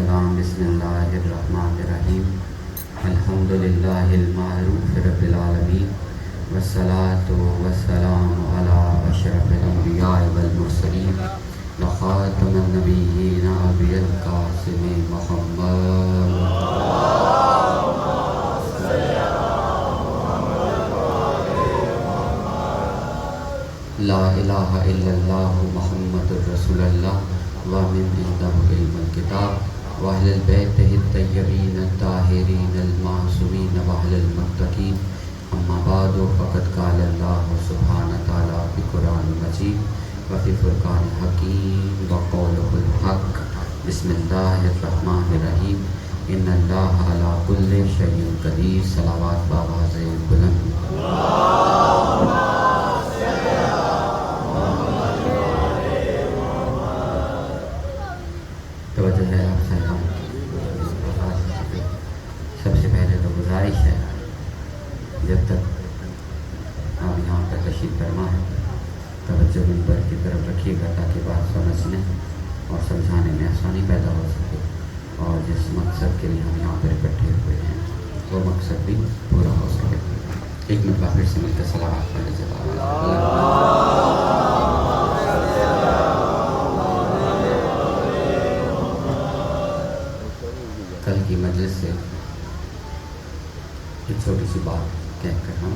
والسلام بسم اللہ الرحمن الرحیم الحمدللہ المعروف رب العالمین والصلاة والسلام علی اشرف الانبیاء والمرسلین وخاتم النبیین ابی القاسم محمد لا الہ الا اللہ محمد رسول اللہ ومن عنده علم الكتاب واہل البیت الطیبین الطاہرین المعصومین واہل المتقین اما بعد فقد قال اللہ سبحانہ تعالی فی قرآن مجید وفی فرقان حکیم وقولہ الحق بسم اللہ الرحمن الرحیم ان اللہ علی کل شیء قدیر صلوات بآواز بلند توجہ ہے آپ سے ہم سب سے پہلے تو گزارش ہے جب تک آپ یہاں پر تشریف فرما ہے توجہ منبر کی طرف رکھیے گا تاکہ بات سمجھنے اور سمجھانے میں آسانی پیدا ہو سکے اور جس مقصد کے لیے ہم یہاں پر اکٹھے ہوئے ہیں وہ مقصد بھی پورا ہو سکے. ایک مرتبہ پھر سے مل کر صلوات پڑھ لیجیے. کل کی مجلس سے ایک چھوٹی سی بات کہہ کر ہم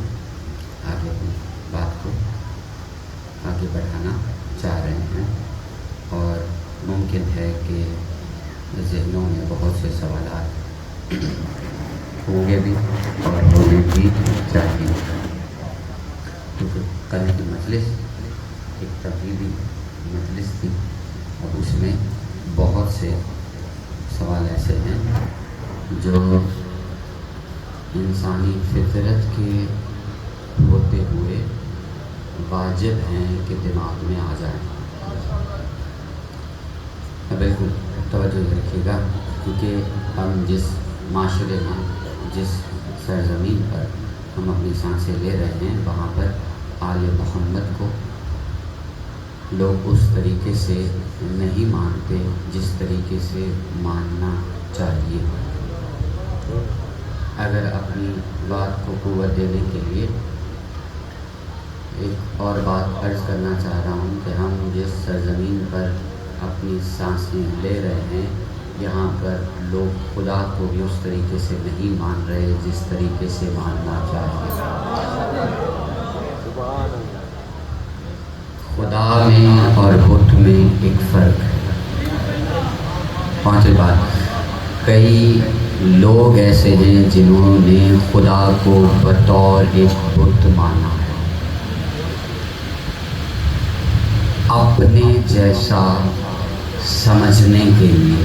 آگے اپنی بات کو آگے بڑھانا چاہ رہے ہیں اور ممکن ہے کہ ذہنوں میں بہت سے سوالات ہوں گے بھی اور ہونے بھی چاہیے کیونکہ کل کی مجلس ایک تقریبی مجلس تھی اور اس میں بہت سے سوال ایسے ہیں جو انسانی فطرت کے ہوتے ہوئے واجب ہیں کہ دماغ میں آ جائیں. بالکل توجہ رکھیے گا کیونکہ ہم جس معاشرے میں جس سرزمین پر ہم اپنی سانسیں لے رہے ہیں وہاں پر آل محمد کو لوگ اس طریقے سے نہیں مانتے جس طریقے سے ماننا چاہیے. اگر اپنی بات کو قوت دینے کے لیے ایک اور بات عرض کرنا چاہ رہا ہوں کہ ہم جس سرزمین پر اپنی سانسیں لے رہے ہیں یہاں پر لوگ خدا کو بھی اس طریقے سے نہیں مان رہے جس طریقے سے ماننا چاہیے. خدا میں اور بت میں ایک فرق ہے. پانچویں بات، کئی لوگ ایسے ہیں جنہوں نے خدا کو بطور ایک بت مانا ہے. اپنے جیسا سمجھنے کے لیے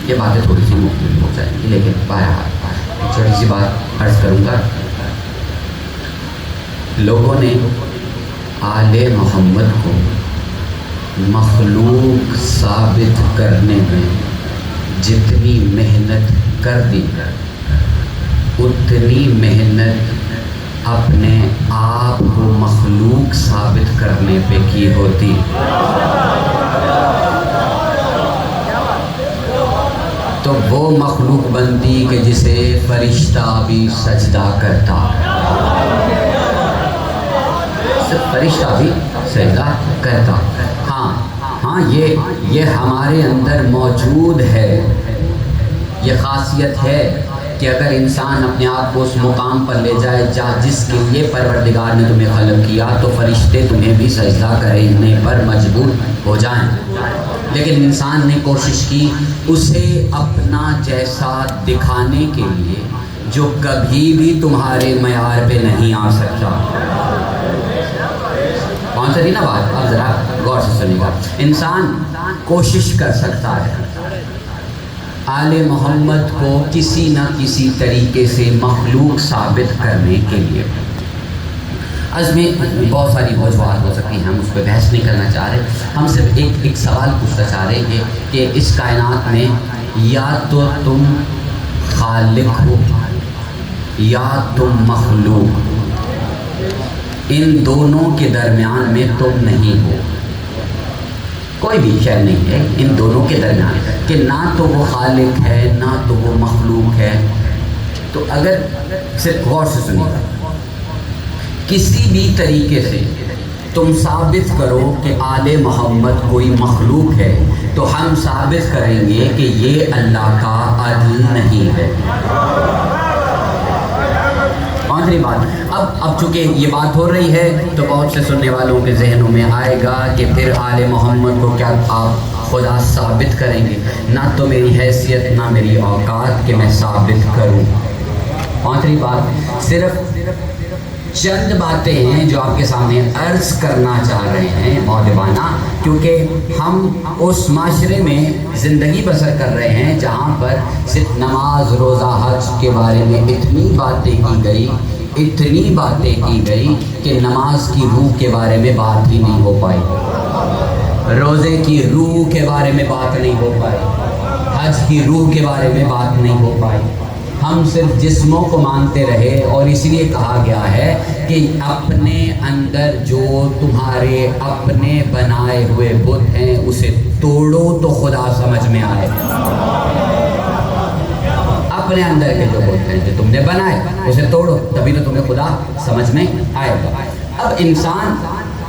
یہ باتیں تھوڑی سی مختلف ہو جائیں گی لیکن بہرحال چھوٹی سی بات عرض کروں گا. لوگوں نے آل محمد کو مخلوق ثابت کرنے میں جتنی محنت کر دی اتنی محنت اپنے آپ کو مخلوق ثابت کرنے پہ کی ہوتی. تو وہ مخلوق بنتی کہ جسے فرشتہ بھی سجدہ کرتا. فرشتہ بھی سجدہ کرتا. ہاں یہ ہمارے اندر موجود ہے. یہ خاصیت ہے کہ اگر انسان اپنے آپ کو اس مقام پر لے جائے جس کے لیے پروردگار نے تمہیں خلق کیا تو فرشتے تمہیں بھی سجدہ کرنے پر مجبور ہو جائیں. لیکن انسان نے کوشش کی اسے اپنا جیسا دکھانے کے لیے جو کبھی بھی تمہارے معیار پہ نہیں آ سکتا. کون سا نا بات آپ ذرا غور سے سنیے گا. انسان کوشش کر سکتا ہے آل محمد کو کسی نہ کسی طریقے سے مخلوق ثابت کرنے کے لیے. اس میں بہت ساری وجوہات ہو سکتی ہیں، ہم اس پہ بحث نہیں کرنا چاہ رہے. ہم صرف ایک سوال پوچھنا چاہ رہے ہیں کہ اس کائنات میں یا تو تم خالق ہو یا تم مخلوق، ان دونوں کے درمیان میں تم نہیں ہو. کوئی بھی شے نہیں ہے ان دونوں کے درمیان کہ نہ تو وہ خالق ہے نہ تو وہ مخلوق ہے. تو اگر صرف غور سے سنیے، کسی بھی طریقے سے تم ثابت کرو کہ آل محمد کوئی مخلوق ہے تو ہم ثابت کریں گے کہ یہ اللہ کا عدل نہیں ہے. آخری بات، اب چونکہ یہ بات ہو رہی ہے تو بہت سے سننے والوں کے ذہنوں میں آئے گا کہ پھر آل محمد کو کیا آپ خدا ثابت کریں گے؟ نہ تو میری حیثیت نہ میری اوقات کہ میں ثابت کروں. آخری بات، صرف چند باتیں ہیں جو آپ کے سامنے عرض کرنا چاہ رہے ہیں مودبانہ، کیونکہ ہم اس معاشرے میں زندگی بسر کر رہے ہیں جہاں پر صرف نماز روزہ حج کے بارے میں اتنی باتیں کی گئی کہ نماز کی روح کے بارے میں بات ہی نہیں ہو پائی، روزے کی روح کے بارے میں بات نہیں ہو پائی، حج کی روح کے بارے میں بات نہیں ہو پائی. ہم صرف جسموں کو مانتے رہے، اور اس لیے کہا گیا ہے کہ اپنے اندر جو تمہارے اپنے بنائے ہوئے بت ہیں اسے توڑو تو خدا سمجھ میں آئے. اپنے اندر کے جو بت ہیں جو تم نے بنائے اسے توڑو، تبھی تو تمہیں خدا سمجھ میں آئے گا. اب انسان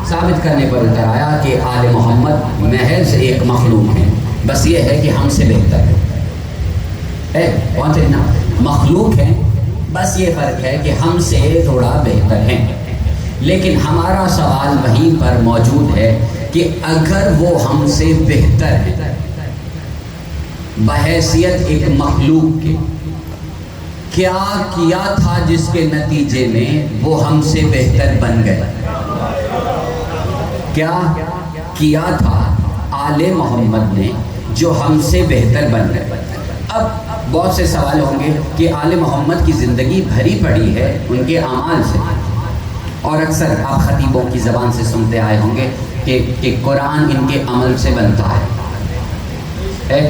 ثابت کرنے پر اتر آیا کہ آل محمد محض ایک مخلوق ہیں، بس یہ ہے کہ ہم سے بہتر ہے. کون سے نا مخلوق ہیں، بس یہ فرق ہے کہ ہم سے تھوڑا بہتر ہیں. لیکن ہمارا سوال وہیں پر موجود ہے کہ اگر وہ ہم سے بہتر ہیں بحیثیت ایک مخلوق کے، کیا کیا تھا جس کے نتیجے میں وہ ہم سے بہتر بن گئے؟ کیا کیا تھا آل محمد نے جو ہم سے بہتر بن گئے؟ اب بہت سے سوال ہوں گے کہ آل محمد کی زندگی بھری پڑی ہے ان کے اعمال سے، اور اکثر آپ خطیبوں کی زبان سے سنتے آئے ہوں گے کہ قرآن ان کے عمل سے بنتا ہے.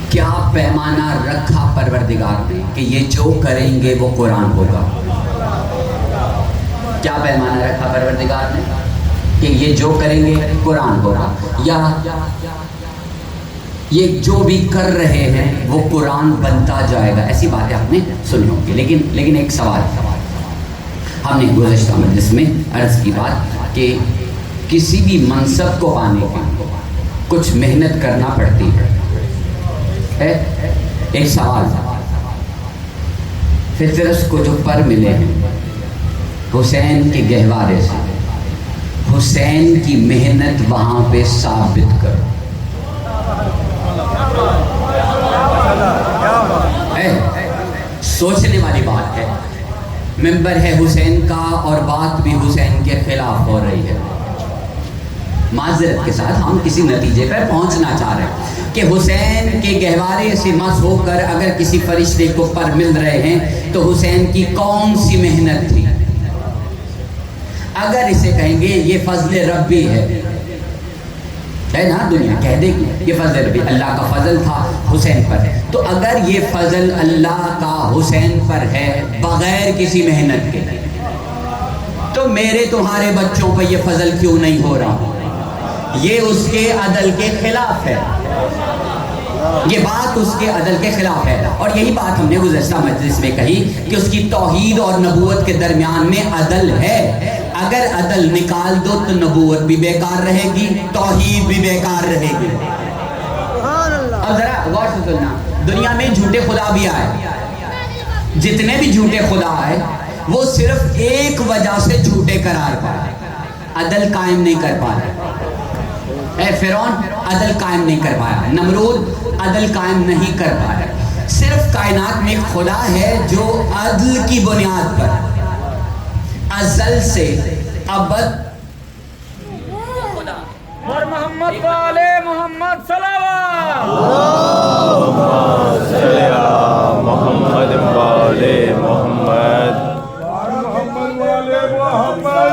کیا پیمانہ رکھا پروردگار نے کہ یہ جو کریں گے وہ قرآن ہوگا؟ کیا پیمانہ رکھا پروردگار نے کہ یہ جو کریں گے قرآن ہوگا، یا یہ جو بھی کر رہے ہیں وہ قرآن بنتا جائے گا؟ ایسی باتیں آپ نے سنی ہوں گی. لیکن ایک سوال ہم نے گزشتہ مجلس میں عرض کی بات کہ کسی بھی منصب کو پانے کے کچھ محنت کرنا پڑتی ہے. ایک سوال، فطرت کو جو پر ملے ہیں حسین کے گہوارے سے، حسین کی محنت وہاں پہ ثابت کرو. سوچنے والی بات ہے. ممبر ہے حسین کا اور بات بھی حسین کے خلاف ہو رہی ہے. معذرت کے ساتھ ہم کسی نتیجے پر پہنچنا چاہ رہے ہیں کہ حسین کے گہوارے سے مس ہو کر اگر کسی فرشتے کو پر مل رہے ہیں تو حسین کی کون سی محنت تھی؟ اگر اسے کہیں گے یہ فضل ربی ہے نا، دنیا کہہ دے گی یہ فضل ربی، اللہ کا فضل تھا حسین پر. تو اگر یہ فضل اللہ کا حسین پر ہے بغیر کسی محنت کے، تو میرے تمہارے بچوں پہ یہ فضل کیوں نہیں ہو رہا؟ یہ اس کے عدل کے خلاف ہے، یہ بات اس کے عدل کے خلاف ہے. اور یہی بات ہم نے گزشتہ مجلس میں کہی کہ اس کی توحید اور نبوت کے درمیان میں عدل ہے. اگر عدل نکال دو تو نبوت بھی بیکار رہے گی، توحید بھی بیکار رہے گی. اب ذرا غور سے سننا، دنیا میں جھوٹے خدا بھی آئے، جتنے بھی جھوٹے خدا آئے وہ صرف ایک وجہ سے جھوٹے قرار پائے، عدل قائم نہیں کر پائے. فرعون عدل قائم نہیں کر پایا، نمرود عدل قائم نہیں کر پایا. صرف کائنات میں ایک خدا ہے جو عدل کی بنیاد پر ازل سے ابد خدا اور محمد والے محمد صلوات محمد والے محمد محمد والے محمد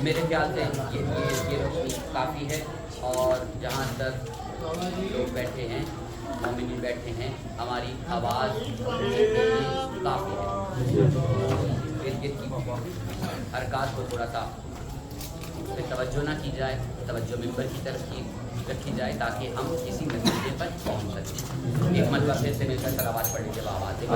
میرے خیال سے یہ روشنی کافی ہے. اور جہاں تک لوگ بیٹھے ہیں مومنین بیٹھے ہیں، ہماری آواز کافی ہے، ارد گرد کی حرکات کو تھوڑا سا پہ توجہ نہ کی جائے، توجہ ممبر کی طرف کی رکھی جائے تاکہ ہم کسی نتیجے پر پہنچ سکیں۔ ایک مرتبہ پھر سے مل کر صلوات پڑھ لیجیے آواز سے۔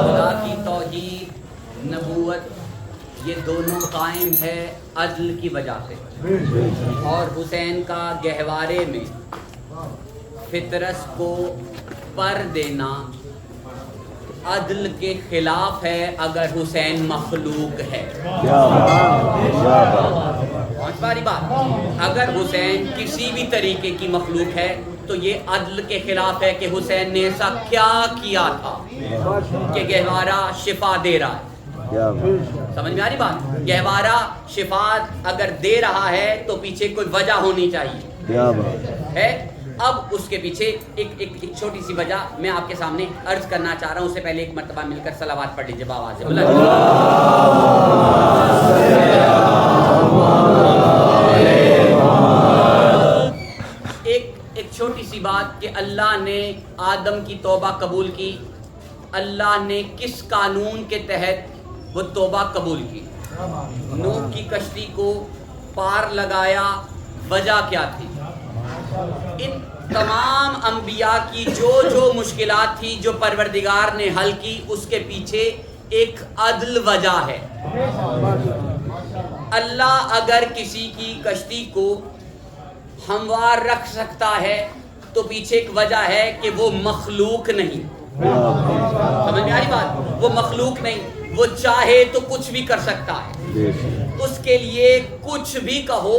خدا کی توحید، نبوت، یہ دونوں قائم ہے عدل کی وجہ سے، اور حسین کا گہوارے میں فطرت کو پر دینا عدل کے خلاف ہے اگر حسین مخلوق ہے۔ پہنچ پاری بات؟ اگر حسین کسی بھی طریقے کی مخلوق ہے تو یہ عدل کے خلاف ہے کہ حسین نے ایسا کیا کیا تھا کہ گہوارہ شفا دے رہا ہے۔ سمجھ میں آ رہی بات؟ گہوارہ شفا اگر دے رہا ہے تو پیچھے کوئی وجہ ہونی چاہیے ہے۔ اب اس کے پیچھے ایک چھوٹی سی وجہ میں آپ کے سامنے عرض کرنا چاہ رہا ہوں، اس سے پہلے ایک مرتبہ مل کر صلوات پڑھ لیجیے آواز سے۔ ایک چھوٹی سی بات کہ اللہ نے آدم کی توبہ قبول کی، اللہ نے کس قانون کے تحت وہ توبہ قبول کی؟ نوح کی کشتی کو پار لگایا، وجہ کیا تھی؟ ان تمام انبیاء کی جو مشکلات تھی جو پروردگار نے حل کی، اس کے پیچھے ایک عدل وجہ ہے۔ اللہ اگر کسی کی کشتی کو ہموار رکھ سکتا ہے تو پیچھے ایک وجہ ہے کہ وہ مخلوق نہیں۔ سمجھ میں آ رہی بات؟ وہ مخلوق نہیں، وہ چاہے تو کچھ بھی کر سکتا ہے۔ اس کے لیے کچھ بھی کہو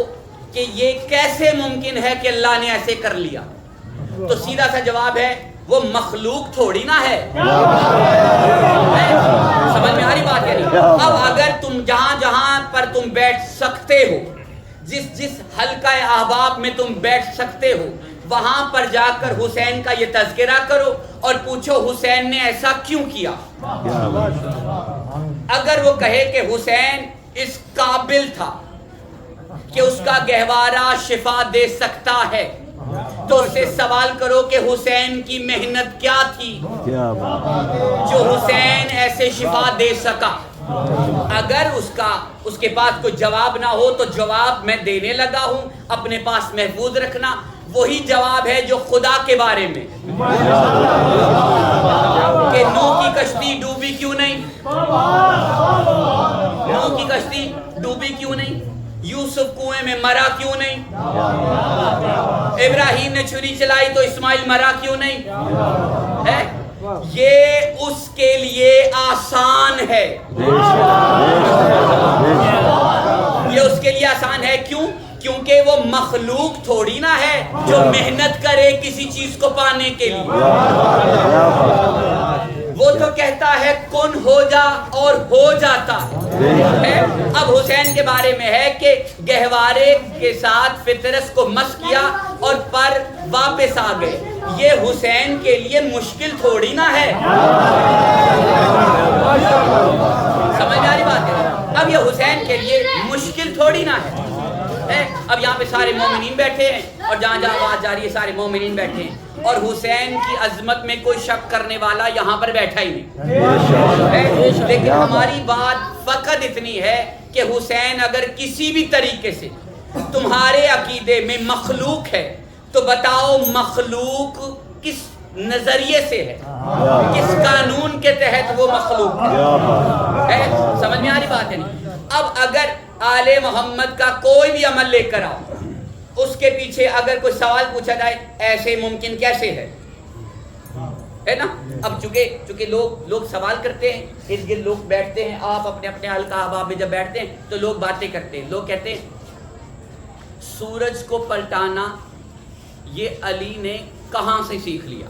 کہ یہ کیسے ممکن ہے کہ اللہ نے ایسے کر لیا، تو سیدھا سا جواب ہے وہ مخلوق تھوڑی نہ ہے۔ سمجھ میں آ رہی بات؟ یعنی اب اگر تم جہاں پر تم بیٹھ سکتے ہو، جس حلقہ احباب میں تم بیٹھ سکتے ہو، وہاں پر جا کر حسین کا یہ تذکرہ کرو اور پوچھو حسین نے ایسا کیوں کیا۔ اگر وہ کہے کہ حسین اس قابل تھا کہ اس کا گہوارہ شفا دے سکتا ہے، تو اس سے سوال کرو کہ حسین کی محنت کیا تھی جو حسین ایسے شفا دے سکا۔ اگر اس کے پاس کوئی جواب نہ ہو تو جواب میں دینے لگا ہوں، اپنے پاس محفوظ رکھنا۔ وہی جواب ہے جو خدا کے بارے میں کہ نوح کی کشتی ڈوبی کیوں نہیں؟ نوح کی کشتی ڈوبی کیوں نہیں؟ یوسف کنویں میں مرا کیوں نہیں؟ ابراہیم نے چھری چلائی تو اسماعیل مرا کیوں نہیں؟ یہ اس کے لیے آسان ہے، یہ اس کے لیے آسان ہے۔ کیوں؟ کیونکہ وہ مخلوق تھوڑی نہ ہے جو محنت کرے کسی چیز کو پانے کے لیے۔ وہ تو کہتا ہے کن ہو جا اور ہو جاتا ہے۔ اب حسین کے بارے میں ہے کہ گہوارے کے ساتھ فطرت کو مس کیا اور پر واپس آ گئے۔ یہ حسین کے لیے مشکل تھوڑی نہ ہے۔ سمجھ آ رہی بات ہے؟ اب یہ حسین کے لیے مشکل تھوڑی نہ ہے۔ اب یہاں پہ سارے مومنین بیٹھے ہیں اور جہاں آواز جا رہی ہے سارے مومنین بیٹھے ہیں، اور حسین کی عظمت میں کوئی شک کرنے والا یہاں پر بیٹھا ہی نہیں۔ لیکن ہماری بات فقط اتنی ہے کہ حسین اگر کسی بھی طریقے سے تمہارے عقیدے میں مخلوق ہے تو بتاؤ مخلوق کس نظریے سے ہے، کس قانون کے تحت وہ مخلوق ہے۔ سمجھ میں آ رہی بات ہے؟ نہیں۔ اب اگر آل محمد کا کوئی بھی عمل لے کر آؤ، اس کے پیچھے اگر کوئی سوال پوچھا جائے ایسے ممکن کیسے ہے نا؟ اب چونکہ لوگ سوال کرتے ہیں، ارد گرد لوگ بیٹھتے ہیں، آپ اپنے حلقہ احباب میں جب بیٹھتے ہیں تو لوگ باتیں کرتے ہیں، لوگ کہتے ہیں سورج کو پلٹانا یہ علی نے کہاں سے سیکھ لیا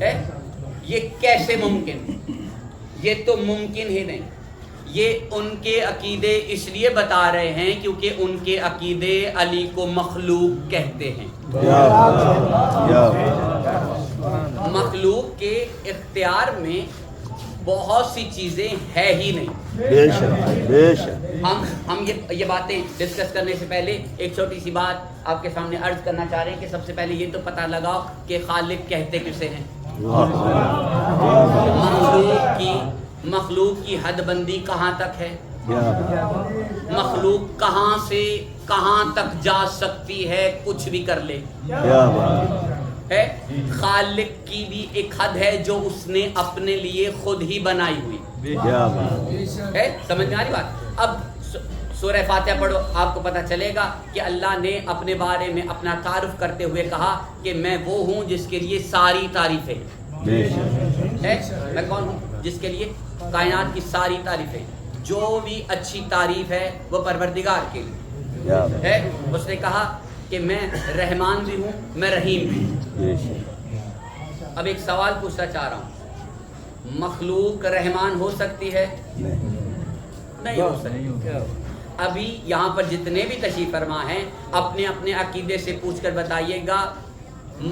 ہے؟ یہ کیسے ممکن؟ یہ تو ممکن ہی نہیں۔ یہ ان کے عقیدے اس لیے بتا رہے ہیں کیونکہ ان کے عقیدے علی کو مخلوق کہتے ہیں۔ مخلوق کے اختیار میں بہت سی چیزیں ہے ہی نہیں. بے شک بے شک. ہم یہ باتیں ڈسکس کرنے سے پہلے ایک چھوٹی سی بات آپ کے سامنے عرض کرنا چاہ رہے ہیں کہ سب سے پہلے یہ تو پتہ لگاؤ کہ خالق کہتے کسے ہیں. مخلوق کی حد بندی کہاں تک ہے؟ مخلوق کہاں سے کہاں تک جا سکتی ہے، کچھ بھی کر لے. ہے خالق کی بھی ایک حد ہے جو اس نے اپنے لیے خود ہی بنائی ہوئی ہے. سمجھ میں آ رہی بات؟ اب سورہ فاتحہ پڑھو، آپ کو پتہ چلے گا کہ اللہ نے اپنے بارے میں اپنا تعارف کرتے ہوئے کہا کہ میں وہ ہوں جس کے لیے ساری تعریفیں ہے. میں کون ہوں؟ جس کے لیے کائنات کی ساری تعریفیں. جو بھی اچھی تعریف ہے وہ پروردگار کے لیے ہے. اس نے کہا کہ میں رحمان بھی ہوں، میں رحیم بھی ہوں. اب ایک سوال پوچھنا چاہ رہا ہوں، مخلوق رحمان ہو سکتی ہے؟ نہیں ہو سکتی. ابھی یہاں پر جتنے بھی تشریف فرما ہیں اپنے اپنے عقیدے سے پوچھ کر بتائیے گا،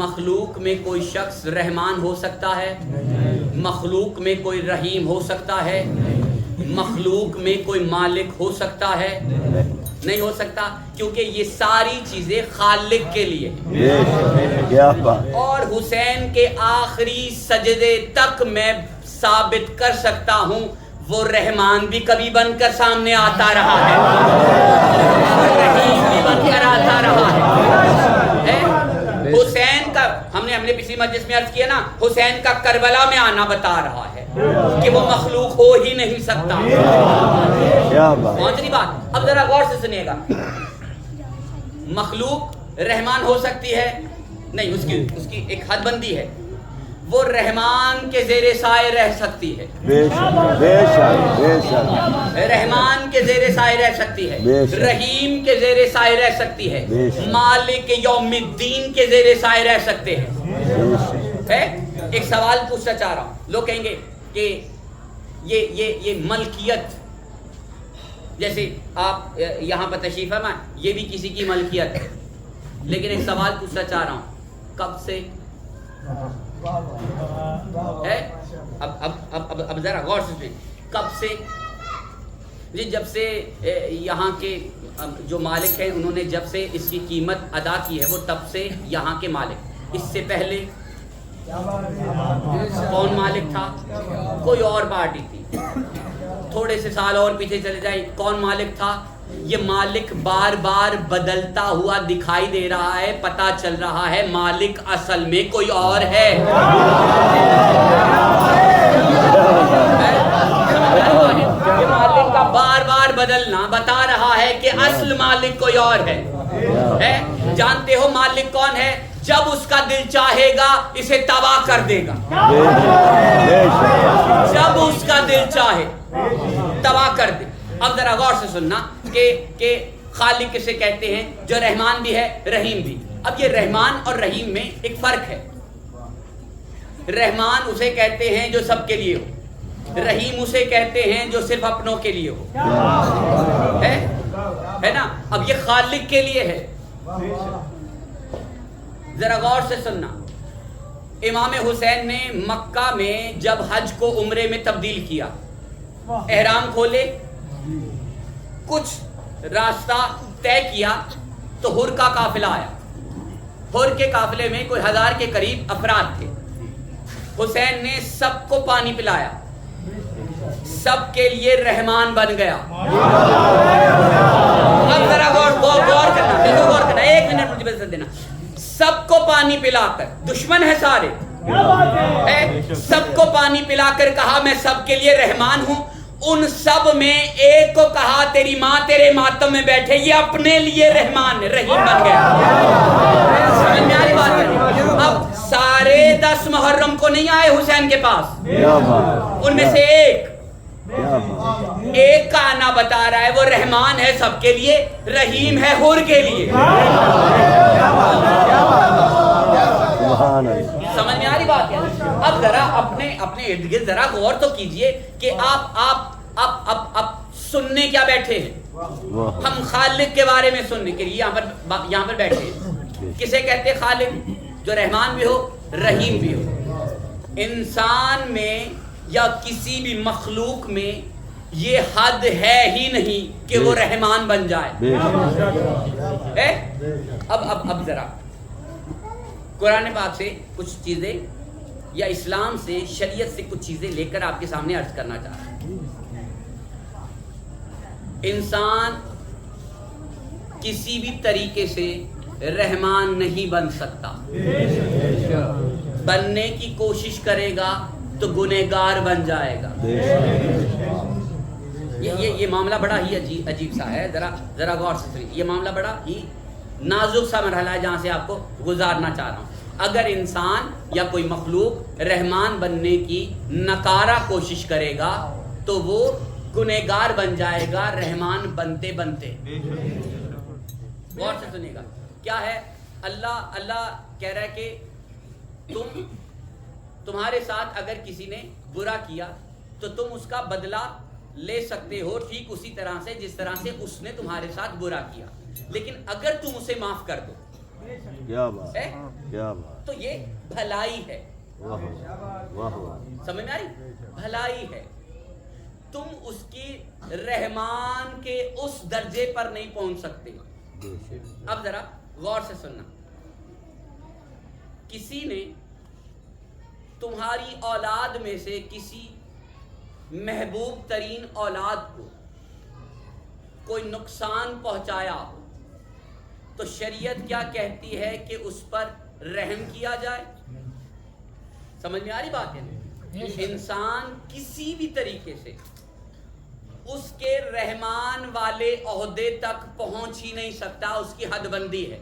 مخلوق میں کوئی شخص رحمان ہو سکتا ہے؟ مخلوق میں کوئی رحیم ہو سکتا ہے؟ مخلوق میں کوئی مالک ہو سکتا ہے؟ نہیں ہو سکتا، کیونکہ یہ ساری چیزیں خالق کے لیے. اور حسین کے آخری سجدے تک میں ثابت کر سکتا ہوں وہ رحمان بھی کبھی بن کر سامنے آتا رہا ہے، رحیم بھی بن کر آتا رہا ہے. حسین کا ہم نے پچھلی مجلس میں عرض کیا نا، حسین کا کربلا میں آنا بتا رہا ہے کہ وہ مخلوق ہو ہی نہیں سکتا. پہنچ رہی بات؟ اب ذرا غور سے سنیے گا. مخلوق رحمان ہو سکتی ہے؟ نہیں، اس کی ایک حد بندی ہے. وہ رحمان کے زیر سائے رہ سکتی ہے. رحمان کے زیر سائے رہ سکتی ہے، رحیم کے زیر سائے رہ سکتی ہے، مالک یوم الدین کے زیر سائے رہ سکتے ہیں. ایک سوال پوچھنا چاہ رہا ہوں. لوگ کہیں گے کہ یہ ملکیت، جیسے آپ یہاں پر تشریف فرمائیں، یہ بھی کسی کی ملکیت ہے. لیکن ایک سوال پوچھنا چاہ رہا ہوں، کب سے ہے؟ اب ذرا غور سے سنیں، کب سے؟ جی جب سے یہاں کے جو مالک ہیں انہوں نے جب سے اس کی قیمت ادا کی ہے وہ تب سے یہاں کے مالک. اس سے پہلے کون مالک تھا؟ کوئی اور پارٹی تھی. تھوڑے سے سال اور پیچھے چلے جائیں، کون مالک تھا؟ یہ مالک بار بار بدلتا ہوا دکھائی دے رہا ہے. پتہ چل رہا ہے مالک اصل میں کوئی اور ہے. یہ مالک کا بار بار بدلنا بتا رہا ہے کہ اصل مالک کوئی اور ہے. جانتے ہو مالک کون ہے؟ جب اس کا دل چاہے گا اسے تباہ کر دے گا. جب اس کا دل چاہے تباہ کر دے. اب ذرا غور سے سننا کہ خالق کسے کہتے ہیں؟ جو رحمان بھی ہے، رحیم بھی. اب یہ رحمان اور رحیم میں ایک فرق ہے. رحمان اسے کہتے ہیں جو سب کے لیے ہو، رحیم اسے کہتے ہیں جو صرف اپنوں کے لیے ہو. ہے نا؟ اب یہ خالق کے لیے ہے. ذرا غور سے سننا. امام حسین نے مکہ میں جب حج کو عمرے میں تبدیل کیا، احرام کھولے، کچھ راستہ طے کیا تو ہر کا قافلہ آیا. ہر کے قافلے میں کوئی 1000 کے قریب افراد تھے. حسین نے سب کو پانی پلایا، سب کے لیے رحمان بن گیا. اب ذرا غور کرنا، ایک منٹ مجھے بس دینا. سب کو پانی پلا کر، دشمن ہے سارے، سب کو پانی پلا کر کہا میں سب کے لیے رحمان ہوں. ان سب میں ایک کو کہا تیری ماں تیرے ماتم میں بیٹھے، یہ اپنے لیے رحمان رحیم بن گیا. سمجھ میں آ رہی بات؟ اب سارے 10 محرم کو نہیں آئے حسین کے پاس، ان میں سے ایک کا آنا بتا رہا ہے وہ رحمان ہے سب کے لیے، رحیم ہے حر کے لیے. سمجھ میں آ رہی بات ہے؟ اب ذرا اپنے ارد گرد ذرا غور تو کیجئے کہ آپ سننے کیا بیٹھے ہیں. ہم خالق کے بارے میں سننے کے لیے یہاں پر بیٹھے ہیں. کسے کہتے خالق؟ جو رحمان بھی ہو، رحیم بھی ہو. انسان میں یا کسی بھی مخلوق میں یہ حد ہے ہی نہیں کہ وہ رحمان بن جائے. اب ذرا قرآن پاک سے کچھ چیزیں یا اسلام سے شریعت سے کچھ چیزیں لے کر آپ کے سامنے عرض کرنا چاہ رہا ہوں. انسان کسی بھی طریقے سے رحمان نہیں بن سکتا. بننے کی کوشش کرے گا تو گنہگار بن جائے گا. یہ معاملہ بڑا ہی عجیب سا ہے. ذرا غور سے سنیے. یہ معاملہ بڑا ہی نازک سا مرحلہ ہے جہاں سے آپ کو گزارنا چاہ رہا ہوں. اگر انسان یا کوئی مخلوق رحمان بننے کی ناکارہ کوشش کرے گا تو وہ گنہگار بن جائے گا رحمان بنتے بنتے. غور سے سنیے گا. کیا ہے؟ اللہ کہہ رہا ہے کہ تمہارے ساتھ اگر کسی نے برا کیا تو تم اس کا بدلہ لے سکتے ہو ٹھیک اسی طرح سے جس طرح سے اس نے تمہارے ساتھ برا کیا. لیکن اگر تم اسے معاف کر دو کیا بات ہے، کیا بات، تو یہ بھلائی ہے. واہ سمجھ میں آئی؟ بھلائی ہے. تم اس کی رحمان کے اس درجے پر نہیں پہنچ سکتے. اب ذرا غور سے سننا. کسی نے تمہاری اولاد میں سے کسی محبوب ترین اولاد کو کوئی نقصان پہنچایا ہو تو شریعت کیا کہتی ہے کہ اس پر رحم کیا جائے؟ سمجھ میں آ رہی بات ہے؟ انسان کسی بھی طریقے سے اس کے رحمان والے عہدے تک پہنچ ہی نہیں سکتا. اس کی حد بندی ہے.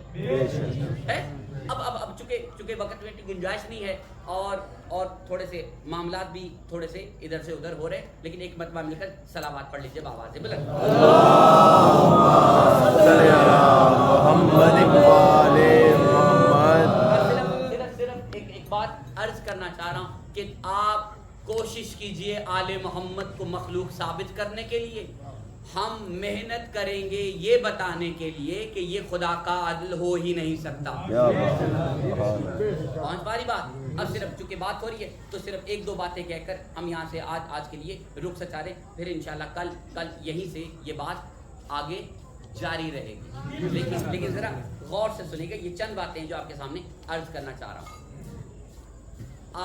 اب چونکہ وقت میں گنجائش نہیں ہے اور تھوڑے سے معاملات بھی تھوڑے سے ادھر سے ادھر ہو رہے، لیکن ایک مرتبہ مل کر صلوات پڑھ لیجیے بابا سے بلند. صرف ایک بات عرض کرنا چاہ رہا ہوں کہ آپ کوشش کیجئے آل محمد کو مخلوق ثابت کرنے کے لیے. ہم محنت کریں گے یہ بتانے کے لیے کہ یہ خدا کا عدل ہو ہی نہیں سکتا. پہنچ پا رہی بات؟ اب صرف چونکہ بات ہو رہی ہے تو صرف ایک دو باتیں کہہ کر ہم یہاں سے آج کے لیے رک سکا رہے. پھر انشاءاللہ کل یہیں سے یہ بات آگے جاری رہے گی. لیکن ذرا غور سے سنیے گا. یہ چند باتیں جو آپ کے سامنے عرض کرنا چاہ رہا ہوں.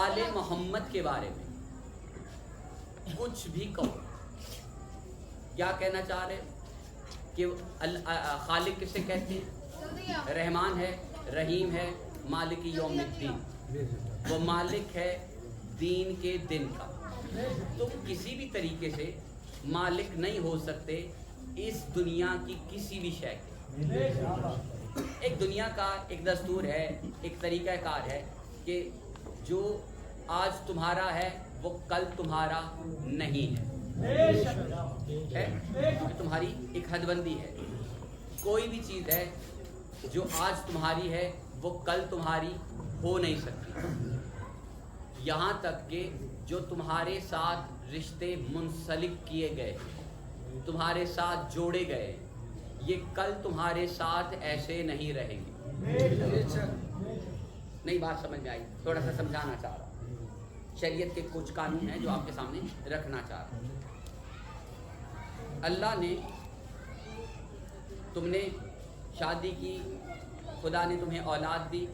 آل محمد کے بارے میں کچھ بھی کہو، کیا کہنا چاہ رہے کہ خالق کسے کہتے ہیں؟ رحمان ہے، رحیم ہے، مالک یوم الدین. وہ مالک ہے دین کے دن کا. تم کسی بھی طریقے سے مالک نہیں ہو سکتے اس دنیا کی کسی بھی شے کے. ایک دنیا کا ایک دستور ہے، ایک طریقہ کار ہے کہ جو آج تمہارا ہے وہ کل تمہارا نہیں ہے. تمہاری ایک حد بندی ہے. کوئی بھی چیز ہے جو آج تمہاری ہے وہ کل تمہاری ہو نہیں سکتی. یہاں تک کہ جو تمہارے ساتھ رشتے منسلک کیے گئے، تمہارے ساتھ جوڑے گئے، یہ کل تمہارے ساتھ ایسے نہیں رہیں گے. نہیں بات سمجھ میں آئی؟ تھوڑا سا سمجھانا چاہ رہا ہوں. شریعت کے کچھ قانون ہیں جو آپ کے سامنے رکھنا چاہ رہا ہوں. اللہ نے، تم نے شادی کی، خدا نے تمہیں اولاد دی.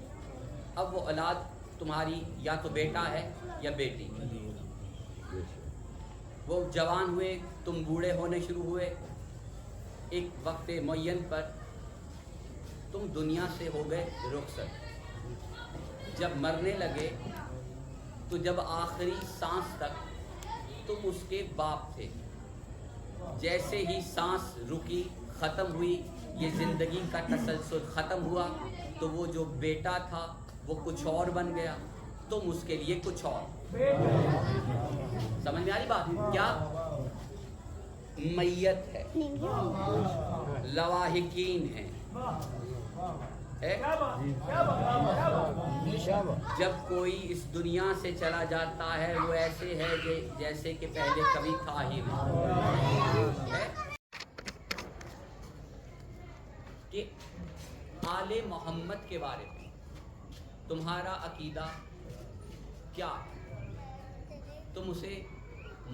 اب وہ اولاد تمہاری یا تو بیٹا ہے یا بیٹی. وہ جوان ہوئے، تم بوڑھے ہونے شروع ہوئے. ایک وقت معین پر تم دنیا سے ہو گئے رخصت. جب مرنے لگے تو جب آخری سانس تک تم اس کے باپ تھے. جیسے ہی سانس رکی، ختم ہوئی، یہ زندگی کا تسلسل ختم ہوا تو وہ جو بیٹا تھا وہ کچھ اور بن گیا، تم اس کے لیے کچھ اور. سمجھ میں آ رہی بات؟ کیا میت ہے، لواحقین ہے. جب کوئی اس دنیا سے چلا جاتا ہے وہ ایسے ہے جیسے کہ پہلے کبھی تھا ہی نہیں. کہ آل محمد کے بارے میں تمہارا عقیدہ کیا ہے؟ تم اسے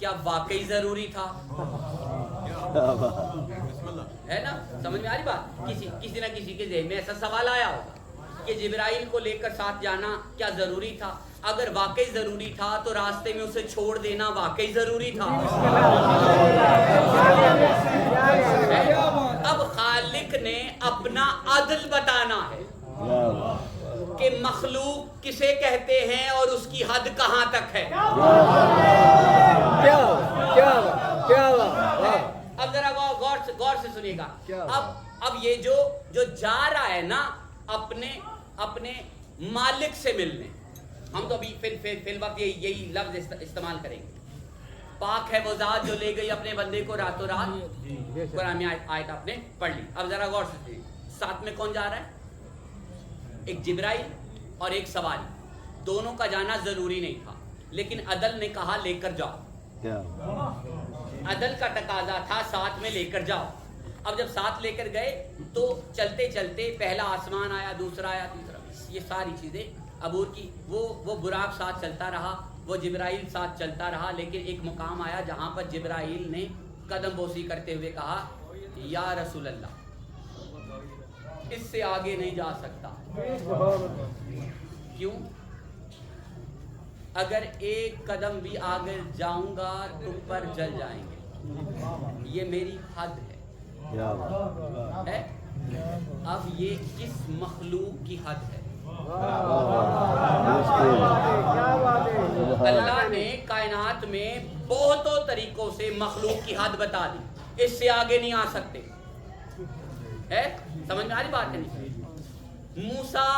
کیا واقعی ضروری تھا؟ ہے نا، سمجھ میں آ رہی بات؟ کسی نہ کسی کے ذہن میں ایسا سوال آیا ہوگا کہ جبرائیل کو لے کر ساتھ جانا کیا ضروری تھا؟ اگر واقعی ضروری تھا تو راستے میں اسے چھوڑ دینا واقعی ضروری تھا۔ اب خالق نے اپنا عدل بتانا ہے کہ مخلوق کسے کہتے ہیں اور اس کی حد کہاں تک ہے۔ اب ذرا غور سے سنیے گا۔ اب یہ جو جا رہا ہے نا اپنے مالک سے ملنے، ہم تو ابھی فی الوقت یہی لفظ استعمال کریں گے، پاک ہے وہ ذات جو لے گئی اپنے بندے کو راتوں رات۔ قرآن میں آیت آپ نے پڑھ لی۔ اب ذرا غور سے سنیے، ساتھ میں کون جا رہا ہے؟ ایک جبرائیل اور ایک سواری، دونوں کا جانا ضروری نہیں تھا، لیکن عدل نے کہا لے کر جاؤ۔ عدل کا تقاضا تھا ساتھ میں لے کر جاؤ۔ اب جب ساتھ لے کر گئے تو چلتے چلتے پہلا آسمان آیا، دوسرا آیا، تیسرا، یہ ساری چیزیں عبور کی۔ وہ براق ساتھ چلتا رہا، وہ جبرائیل ساتھ چلتا رہا، لیکن ایک مقام آیا جہاں پر جبرائیل نے قدم بوسی کرتے ہوئے کہا یا رسول اللہ اس سے آگے نہیں جا سکتا۔ کیوں؟ اگر ایک قدم بھی آگے جاؤں گا تو پر جل جائیں گے، یہ میری حد ہے۔ اب یہ کس مخلوق کی حد ہے؟ اللہ نے کائنات میں بہتوں طریقوں سے مخلوق کی حد بتا دی، اس سے آگے نہیں آ سکتے۔ ہے سمجھ میں آ رہی بات ہے؟ نہیں، موسیٰ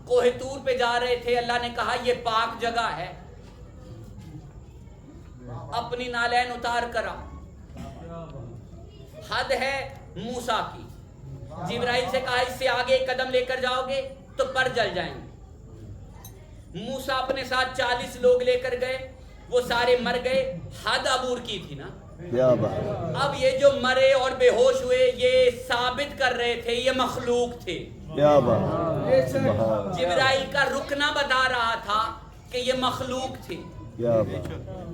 کوہ طور پہ جا رہے تھے، اللہ نے کہا یہ پاک جگہ ہے، اپنی نالین اتار کر آؤ۔ حد ہے موسیٰ کی۔ جبرائیل سے کہا اس سے آگے ایک قدم لے کر جاؤ گے تو پر جل جائیں گے۔ موسیٰ اپنے ساتھ 40 لوگ لے کر گئے، وہ سارے مر گئے، حد عبور کی تھی نا۔ اب یہ جو مرے اور بے ہوش ہوئے یہ ثابت کر رہے تھے یہ مخلوق تھے۔ جبرائیل کا رکنا بتا رہا تھا کہ یہ مخلوق تھے،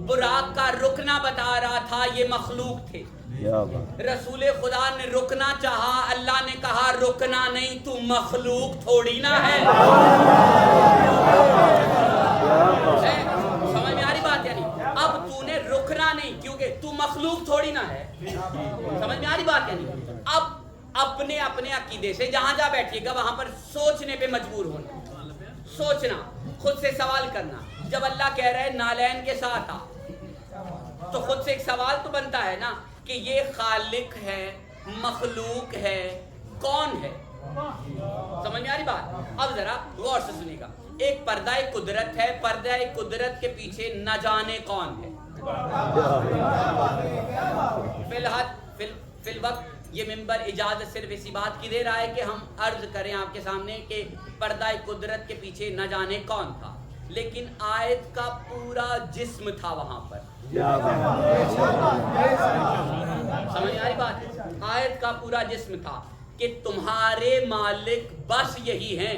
براق کا رکنا بتا رہا تھا یہ مخلوق تھے۔ رسول خدا نے رکنا چاہا، اللہ نے کہا رکنا نہیں، تو مخلوق تھوڑی نہ ہے۔ سمجھ میں آ رہی بات؟ یعنی اب تو نے رکنا نہیں کیونکہ تو مخلوق تھوڑی نہ ہے۔ سمجھ میں آ رہی بات؟ یعنی اب اپنے عقیدے سے جہاں جا بیٹھیے گا وہاں پر سوچنے پہ مجبور ہونا، سوچنا، خود سے سوال کرنا۔ جب اللہ کہہ رہا ہے نالین کے ساتھ آ تو خود سے ایک سوال تو بنتا ہے نا کہ یہ خالق ہے، مخلوق ہے، کون ہے؟ سمجھ میں آ رہی بات؟ اب ذرا غور سے سنیے گا۔ ایک پردہ قدرت ہے، پردہ قدرت کے پیچھے نہ جانے کون ہے۔ فی الوقت یہ ممبر اجازت صرف اسی بات کی دے رہا ہے کہ ہم عرض کریں آپ کے سامنے کہ پردہ قدرت کے پیچھے نہ جانے کون تھا، لیکن آیت کا پورا جسم تھا وہاں پر۔ سمجھ آ رہی بات؟ آیت کا پورا جسم تھا کہ تمہارے مالک بس یہی ہیں،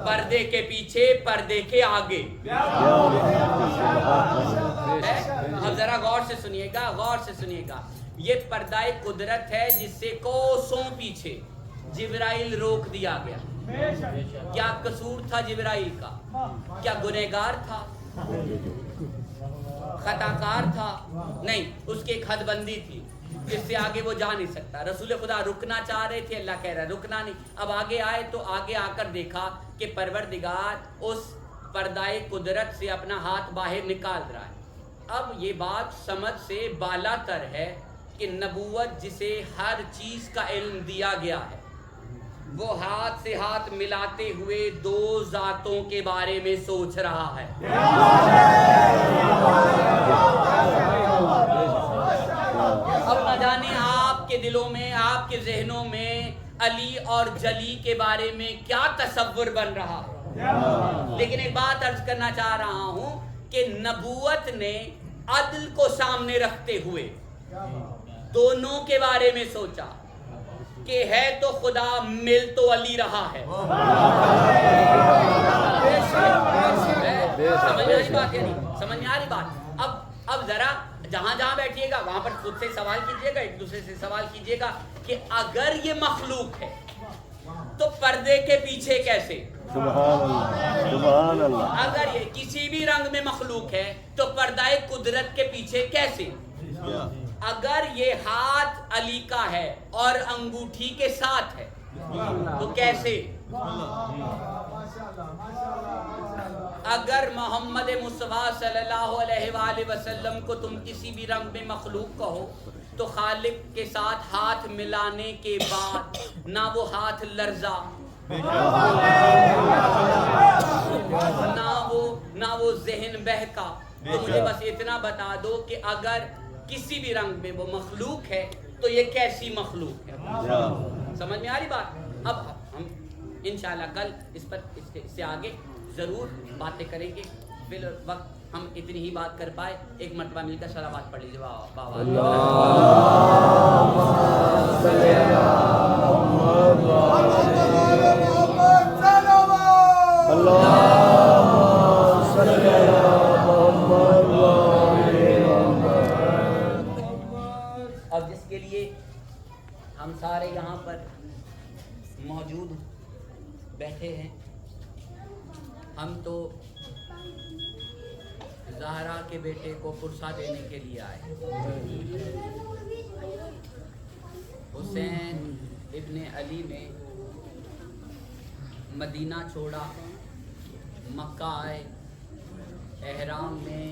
پردے کے پیچھے، پردے کے آگے۔ اب ذرا غور سے سنیے گا، غور سے سنیے گا۔ یہ پردہ قدرت ہے جس سے کوسوں پیچھے جبرائیل روک دیا گیا۔ کیا قصور تھا جبرائیل کا؟ کیا گنہگار تھا؟ خطاکار تھا؟ نہیں، اس کی ایک حد بندی تھی جس سے آگے وہ جا نہیں سکتا۔ رسول خدا رکنا چاہ رہے تھے، اللہ کہہ رہا ہے رکنا نہیں۔ اب آگے آئے تو آگے آ کر دیکھا کہ پروردگار اس پردہ قدرت سے اپنا ہاتھ باہر نکال رہا ہے۔ اب یہ بات سمجھ سے بالا تر ہے کہ نبوت جسے ہر چیز کا علم دیا گیا ہے وہ ہاتھ سے ہاتھ ملاتے ہوئے دو ذاتوں کے بارے میں سوچ رہا ہے۔ اب نہ جانے آپ کے دلوں میں، آپ کے ذہنوں میں علی اور جلی کے بارے میں کیا تصور بن رہا ہے، لیکن ایک بات عرض کرنا چاہ رہا ہوں کہ نبوت نے عدل کو سامنے رکھتے ہوئے دونوں کے بارے میں سوچا کہ ہے تو خدا، مل تو علی رہا ہے۔ سمجھ آئی بات؟ یعنی سمجھ میں آ رہی بات؟ اب ذرا جہاں جہاں بیٹھیے گا وہاں پر خود سے سوال کیجئے گا، ایک دوسرے سے سوال کیجئے گا کہ اگر یہ مخلوق ہے تو پردے کے پیچھے کیسے؟ سبحان اللہ، سبحان اللہ۔ اگر یہ کسی بھی رنگ میں مخلوق ہے تو پردہ قدرت کے پیچھے کیسے؟ اگر یہ ہاتھ علی کا ہے اور انگوٹھی کے ساتھ ہے تو کیسے؟ اگر محمد مصطفیٰ صلی اللہ علیہ وآلہ وسلم کو تم کسی بھی رنگ میں مخلوق کہو تو خالق کے ساتھ ہاتھ ملانے کے بعد نہ وہ ہاتھ لرزا، نہ وہ ذہن بہکا، تو مجھے بس اتنا بتا دو کہ اگر کسی بھی رنگ میں وہ مخلوق ہے تو یہ کیسی مخلوق ہے؟ سمجھ میں آ رہی بات؟ اب ہم انشاءاللہ کل اس سے آگے ضرور باتیں کریں گے، فی الوقت ہم اتنی ہی بات کر پائے، ایک مرتبہ مل کر صلوات پڑھ لیجیے۔ اب جس کے لیے ہم سارے یہاں پر موجود بیٹھے ہیں، ہم تو زہرا کے بیٹے کو پرسہ دینے کے لیے آئے۔ حسین ابن علی نے مدینہ چھوڑا، مکہ آئے، احرام میں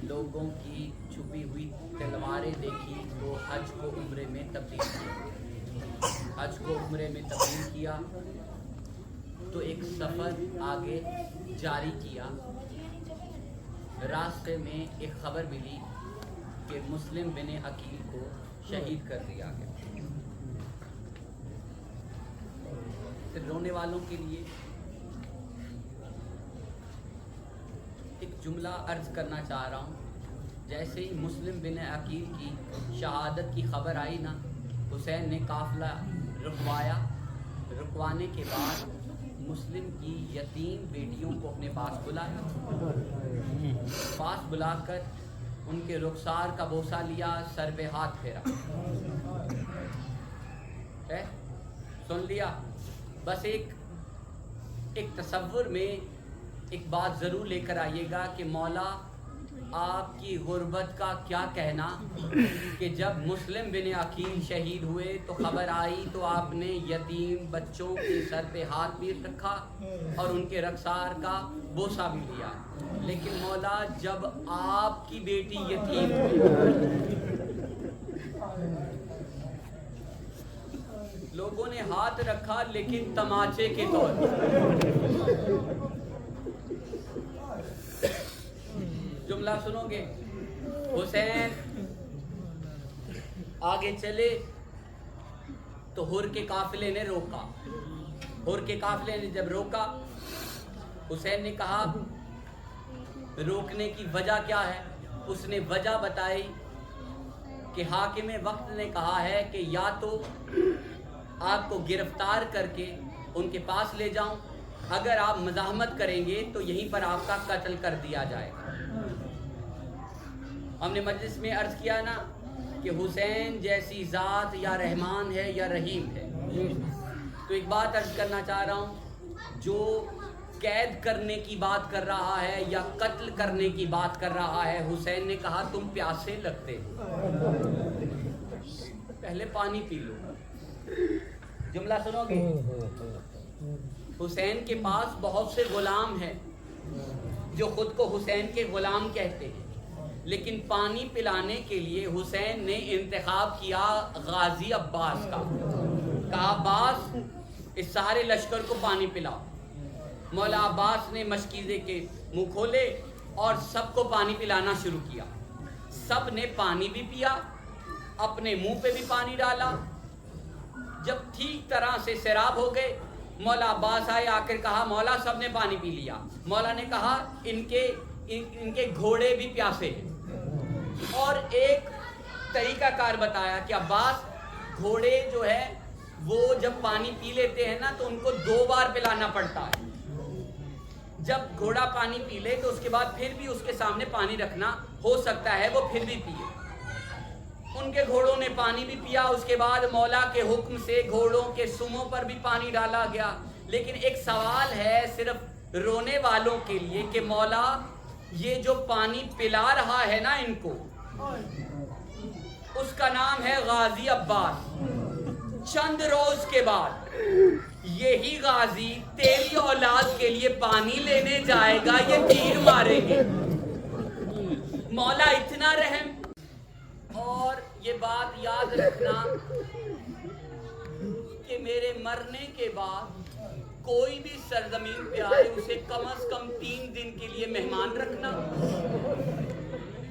لوگوں کی چھپی ہوئی تلواریں دیکھی تو حج کو عمرے میں تبدیل کیا، تو ایک سفر آگے جاری کیا۔ راستے میں ایک خبر ملی کہ مسلم بن عقیل کو شہید کر دیا گیا۔ پھر رونے والوں کے لیے ایک جملہ عرض کرنا چاہ رہا ہوں۔ جیسے ہی مسلم بن عقیل کی شہادت کی خبر آئی نا، حسین نے قافلہ رکوایا، رکوانے کے بعد مسلم کی یتیم بیٹیوں کو اپنے پاس بلا کر ان کے رخسار کا بوسہ لیا، سر پہ ہاتھ پھیرا۔ سن لیا؟ بس ایک تصور میں ایک بات ضرور لے کر آئیے گا کہ مولا آپ کی غربت کا کیا کہنا کہ جب مسلم بن عقیل شہید ہوئے تو خبر آئی تو آپ نے یتیم بچوں کے سر پہ ہاتھ بھی رکھا اور ان کے رخسار کا بوسہ بھی لیا، لیکن مولا جب آپ کی بیٹی یتیم لوگوں نے ہاتھ رکھا لیکن تماچے کے طور پر۔ جملہ سنو گے؟ حسین آگے چلے تو ہر کے قافلے نے روکا۔ ہر کے قافلے نے جب روکا، حسین نے کہا روکنے کی وجہ کیا ہے؟ اس نے وجہ بتائی کہ حاکم وقت نے کہا ہے کہ یا تو آپ کو گرفتار کر کے ان کے پاس لے جاؤں، اگر آپ مزاحمت کریں گے تو یہیں پر آپ کا قتل کر دیا جائے گا۔ ہم نے مجلس میں عرض کیا نا کہ حسین جیسی ذات یا رحمان ہے یا رحیم ہے، تو ایک بات عرض کرنا چاہ رہا ہوں، جو قید کرنے کی بات کر رہا ہے یا قتل کرنے کی بات کر رہا ہے، حسین نے کہا تم پیاسے لگتے ہو، پہلے پانی پی لو۔ جملہ سنو گے؟ حسین کے پاس بہت سے غلام ہیں جو خود کو حسین کے غلام کہتے ہیں، لیکن پانی پلانے کے لیے حسین نے انتخاب کیا غازی عباس کا۔ کہا عباس اس سارے لشکر کو پانی پلاؤ۔ مولا عباس نے مشکیزے کے منہ کھولے اور سب کو پانی پلانا شروع کیا۔ سب نے پانی بھی پیا، اپنے منہ پہ بھی پانی ڈالا۔ جب ٹھیک طرح سے سیراب ہو گئے، مولا عباس آئے، آ کر کہا مولا سب نے پانی پی لیا۔ مولا نے کہا ان کے گھوڑے بھی پیاسے ہیں، اور ایک طریقہ کار بتایا کہ عباس گھوڑے جو ہے وہ جب پانی پی لیتے ہیں نا تو ان کو 2 بار پلانا پڑتا ہے۔ جب گھوڑا پانی پی لے تو اس کے بعد پھر بھی اس کے سامنے پانی رکھنا ہو سکتا ہے وہ پھر بھی پیے. ان کے گھوڑوں نے پانی بھی پیا. اس کے بعد مولا کے حکم سے گھوڑوں کے سموں پر بھی پانی ڈالا گیا. لیکن ایک سوال ہے صرف رونے والوں کے لیے کہ مولا یہ جو پانی پلا رہا ہے نا ان کو، اس کا نام ہے غازی عباس. چند روز کے بعد یہی غازی تیری اولاد کے لیے پانی لینے جائے گا، یہ تیر ماریں گے. مولا اتنا رحم. اور یہ بات یاد رکھنا کہ میرے مرنے کے بعد کوئی بھی سرزمین پہ آئے اسے کم از کم 3 دن کے لیے مہمان رکھنا،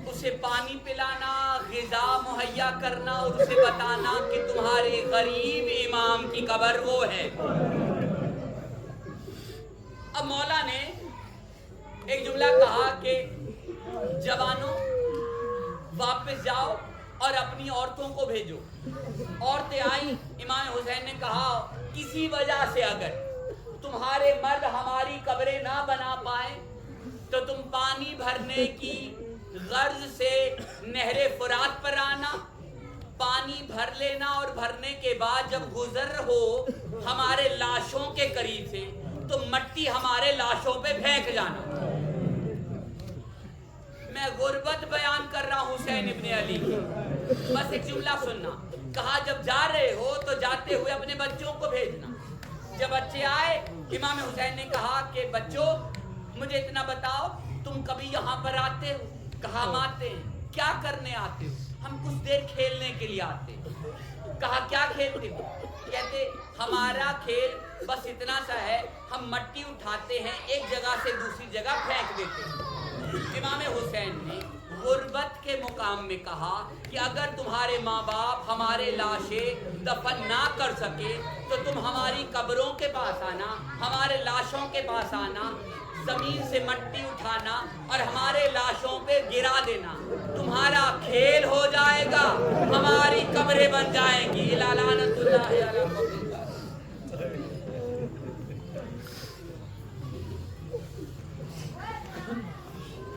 اسے پانی پلانا، غذا مہیا کرنا اور اسے بتانا کہ تمہارے غریب امام کی قبر وہ ہے. اب مولا نے ایک جملہ کہا کہ جوانوں واپس جاؤ اور اپنی عورتوں کو بھیجو. عورتیں آئیں. امام حسین نے کہا کسی وجہ سے اگر تمہارے مرد ہماری قبریں نہ بنا پائیں تو تم پانی بھرنے کی غرض سے نہر فرات پر آنا، پانی بھر لینا اور بھرنے کے بعد جب گزر ہو ہمارے لاشوں کے قریب سے تو مٹی ہمارے لاشوں پہ پھینک جانا. میں غربت بیان کر رہا ہوں حسین ابن علی کی، بس ایک جملہ سننا. کہا جب جا رہے ہو تو جاتے ہوئے اپنے بچوں کو بھیجنا. جب بچے آئے امام حسین نے کہا کہ بچوں مجھے اتنا بتاؤ تم کبھی یہاں پر آتے ہو؟ کہا ہم آتے ہیں. کیا کرنے آتے ہو؟ ہم کچھ دیر کھیلنے کے لیے آتے ہیں. کہا کیا کھیلتے ہو؟ کہتے ہمارا کھیل بس اتنا سا ہے، ہم مٹی اٹھاتے ہیں ایک جگہ سے دوسری جگہ پھینک دیتے ہیں. امام حسین نے غربت کے مقام میں کہا کہ اگر تمہارے ماں باپ ہمارے لاشیں دفن نہ کر سکے تو تم ہماری قبروں کے پاس آنا، ہمارے لاشوں کے پاس آنا، زمین سے مٹی اٹھانا اور ہمارے لاشوں پہ گرا دینا. تمہارا کھیل ہو جائے گا، ہماری قبریں بن جائیں گی. لعنت اللہ علی قبر